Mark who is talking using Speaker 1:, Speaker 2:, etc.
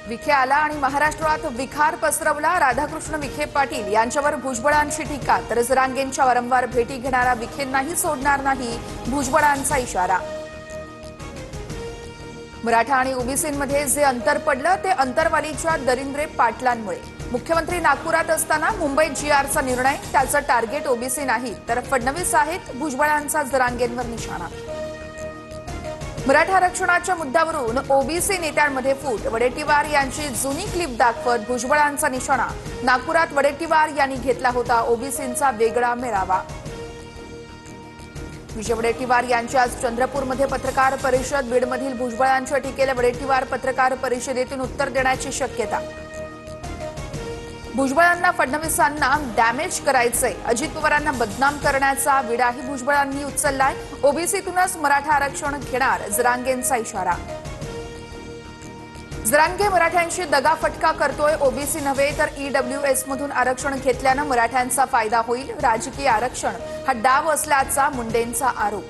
Speaker 1: विखे आला आणि महाराष्ट्रात विखार पसरवला। राधाकृष्ण विखे पाटील यांच्यावर भुजबळांची टीका, तर जरांगेंच्या वारंवार भेटी घेणारा विखेंनाही सोडणार नाही, भुजबळांचा इशारा। मराठा आणि ओबीसींमध्ये जे अंतर पडलं ते अंतरवालीच्या दरिंद्रे पाटलांमुळे। मुख्यमंत्री नागपुरात असताना मुंबईत जीआरचा निर्णय, त्याचं टार्गेट ओबीसी नाही तर फडणवीस आहेत, भुजबळांचा जरांगेंवर निशाणा। मराठा आरक्षणाच्या मुद्द्यावरून ओबीसी नेत्यांमध्ये फूट, वडेट्टीवार यांची जुनी क्लिप दाखवत भुजबळांचा निशाणा। नागपुरात वडेट्टीवार यांनी घेतला होता ओबीसींचा वेगळा मेळावा। विजय वडेट्टीवार यांची आज चंद्रपूरमध्ये पत्रकार परिषद। बीडमधील भुजबळांच्या टीकेला वडेट्टीवार पत्रकार परिषदेतून उत्तर देण्याची शक्यता। भुजबळांना फडणवीसांना डॅमेज करायचंय, अजित पवारांना बदनाम करण्याचा विडाही भुजबळांनी उचललाय। ओबीसीतूनच मराठा आरक्षण घेणार, जरांगेंचा इशारा। जरांगे मराठ्यांशी दगाफटका करतोय, ओबीसी नव्हे तर ईडब्ल्यूएस मधून आरक्षण घेतल्यानं मराठ्यांचा फायदा होईल। राजकीय आरक्षण हा डाव असल्याचा मुंडेंचा आरोप।